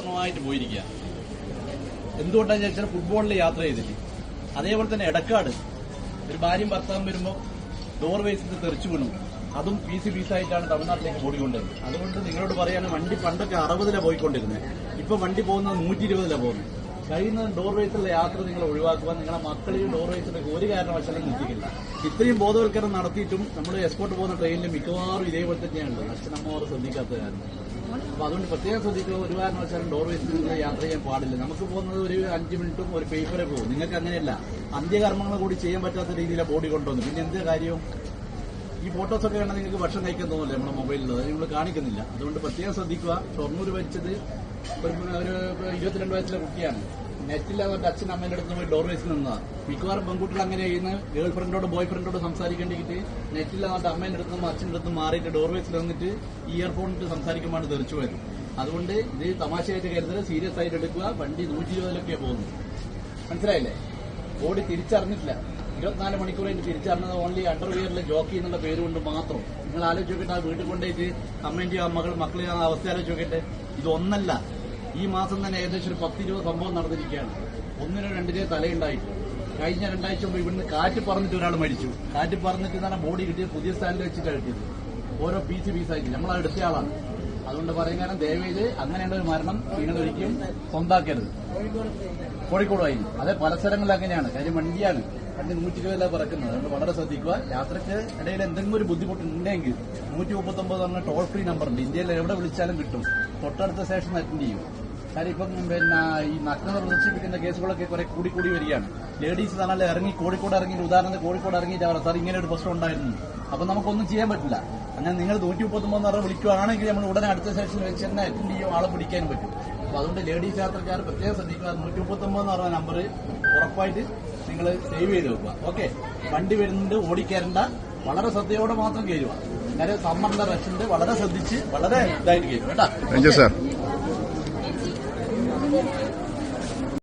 പൂർണ്ണമായിട്ട് പോയിരിക്കുക. എന്തുകൊണ്ടാണെന്ന് വെച്ചാൽ ഫുട്ബോളിൽ യാത്ര ചെയ്തിട്ട്. അതേപോലെ തന്നെ എടക്കാട് ഒരു ഭാര്യയും ഭർത്താവും വരുമ്പോൾ ഡോർവേസിൽ തെറിച്ചു വീണു. അതും പീസായിട്ടാണ് തമിഴ്നാട്ടിലേക്ക് ഓടിക്കൊണ്ടത്. അതുകൊണ്ട് നിങ്ങളോട് പറയാണ്, വണ്ടി പണ്ടൊക്കെ 60 പോയിക്കൊണ്ടിരുന്നത്, ഇപ്പൊ വണ്ടി പോകുന്നത് 120 പോകുന്നത്. കഴിയുന്ന ഡോർവേസിലുള്ള യാത്ര നിങ്ങൾ ഒഴിവാക്കുക. നിങ്ങളെ മക്കളെയും ഡോർവേസിലേക്ക് ഒരു കാരണവശാലും നിർത്തിക്കില്ല. ഇത്രയും ബോധവൽക്കരണം നടത്തിയിട്ടും നമ്മൾ എക്സ്പോർട്ട് പോകുന്ന ട്രെയിനിൽ മിക്കവാറും ഇതേപോലെ തന്നെയാണുള്ളത്. അച്ഛനമ്മമാർ ശ്രദ്ധിക്കാത്ത കാരണം. അപ്പൊ അതുകൊണ്ട് പ്രത്യേകം ശ്രദ്ധിക്കുക. ഒരു കാരണവശാലും ഡോർവേസിൽ യാത്ര ചെയ്യാൻ പാടില്ല. നമുക്ക് പോകുന്നത് ഒരു 5 മിനിറ്റും ഒരു പേപ്പറെ പോകും. നിങ്ങൾക്ക് അങ്ങനെയല്ല. അന്ത്യകർമ്മങ്ങൾ കൂടി ചെയ്യാൻ പറ്റാത്ത രീതിയിലാണ് ബോഡി കൊണ്ടുവന്നു. പിന്നെ എന്ത് കാര്യവും ഈ ഫോട്ടോസൊക്കെ കണ്ടാൽ നിങ്ങൾക്ക് ഭക്ഷണം കഴിക്കാൻ തോന്നില്ല നമ്മുടെ മൊബൈലിൽ. അത് നമ്മൾ കാണിക്കുന്നില്ല. അതുകൊണ്ട് പ്രത്യേകം ശ്രദ്ധിക്കുക. ഷൊർണൂർ വെച്ചത് ഒരു 22 വയസ്സിലെ കുട്ടിയാണ്. നെറ്റില്ലാതെ അച്ഛൻ അമ്മേന്റെ അടുത്ത് പോയി ഡോർവേസിൽ നിന്നതാണ്. മിക്കവാറും പെൺകുട്ടികൾ അങ്ങനെ ചെയ്യുന്ന ഗേൾ ഫ്രണ്ടോട് ബോയ് ഫ്രണ്ടോട് സംസാരിക്കേണ്ടിട്ട് നെറ്റില്ലാതെ അമ്മേന്റെ അടുത്തും അച്ഛൻ്റെ അടുത്തും മാറിയിട്ട് ഡോർവേസിൽ വന്നിട്ട് ഇയർഫോണിട്ട് സംസാരിക്കുമ്പോൾ തെറിച്ചു വരും. അതുകൊണ്ട് ഇത് തമാശയായിട്ട് കരുതൽ, സീരിയസ് ആയിട്ട് എടുക്കുക. വണ്ടി 120 പോകുന്നു. മനസ്സിലായില്ലേ? ബോഡി തിരിച്ചറിഞ്ഞിട്ടില്ല. 24 മണിക്കൂറായിട്ട് തിരിച്ചറിഞ്ഞത് ഓൺലി അണ്ടർവിയറിലെ ജോക്കി എന്നുള്ള പേരുകൊണ്ട് മാത്രം. നിങ്ങൾ ആലോചിച്ച് നോക്കിയിട്ട് ആ വീട്ടിൽ കൊണ്ടുപോയിട്ട് അമ്മേന്റെയും മക്കളെയും ആ അവസ്ഥ ആലോചിച്ച് നോക്കിയിട്ട്. ഇതൊന്നല്ല, ഈ മാസം തന്നെ ഏകദേശം ഒരു 10-20 സംഭവം നടന്നിരിക്കുകയാണ്. 1-2 തലയുണ്ടായിട്ട്. കഴിഞ്ഞ 2 ആഴ്ച മുമ്പ് ഇവിടുന്ന് കാറ്റ് പറന്നിട്ട് ഒരാൾ മരിച്ചു. കാറ്റ് പറന്നിട്ട് തന്നെ ബോഡി കിട്ടിയത് പുതിയ സ്റ്റാൻഡിൽ വെച്ചിട്ടാണ് കിട്ടിയത്. ഓരോ പീസായിട്ട് നമ്മളത് എടുത്ത ആളാണ്. അതുകൊണ്ട് പറയും, കാരണം ദയവേത് അങ്ങനെയുള്ള ഒരു മരണം നിങ്ങൾ ഒരിക്കലും സ്വന്താക്കരുത്. കോഴിക്കോടായി അതെ, പല സ്ഥലങ്ങളിൽ അങ്ങനെയാണ്. കാര്യം വണ്ടി 120 പറക്കുന്നത്. അതുകൊണ്ട് വളരെ ശ്രദ്ധിക്കുക. യാത്രയ്ക്ക് ഇടയിൽ എന്തെങ്കിലും ഒരു ബുദ്ധിമുട്ടുണ്ടെങ്കിൽ 139 പറഞ്ഞ ടോൾ ഫ്രീ നമ്പറുണ്ട്. ഇന്ത്യയിൽ എവിടെ വിളിച്ചാലും കിട്ടും. തൊട്ടടുത്ത സ്റ്റേഷൻ അറ്റൻഡ് ചെയ്യും. കാര്യം ഇപ്പം ഈ നഗ്നത പ്രദർശിപ്പിക്കുന്ന കേസുകളൊക്കെ കുറെ കൂടി വരികയാണ്. ലേഡീസ് തന്നെ ഇറങ്ങി കോഴിക്കോട് ഇറങ്ങി, ഉദാഹരണത്തിന് കോഴിക്കോട് ഇറങ്ങിയിട്ട് അവർ സാർ ഇങ്ങനെ ഒരു പ്രശ്നം ഉണ്ടായിരുന്നു, അപ്പൊ നമുക്കൊന്നും ചെയ്യാൻ പറ്റില്ല. അങ്ങനെ നിങ്ങൾ 139 വിളിക്കുകയാണെങ്കിൽ നമ്മൾ ഉടനെ അടുത്ത സ്റ്റേഷനിൽ വെച്ച് തന്നെ അറ്റൻഡ് ചെയ്യും, ആളെ പിടിക്കാനും പറ്റും. അപ്പൊ അതുകൊണ്ട് ലേഡീസ് യാത്രക്കാർ പ്രത്യേകം ശ്രദ്ധിക്കുക. 139 നമ്പർ ഉറപ്പായിട്ട് നിങ്ങൾ സേവ് ചെയ്ത് വെക്കുക. ഓക്കെ, വണ്ടി വരുന്നുണ്ട്, ഓടിക്കയറണ്ട. വളരെ ശ്രദ്ധയോടെ മാത്രം കയറുക. കാര്യം സമ്മറിന്റെ റഷുണ്ട്. വളരെ ശ്രദ്ധിച്ച് വളരെ ഇതായിട്ട് കയറുക കേട്ടോ.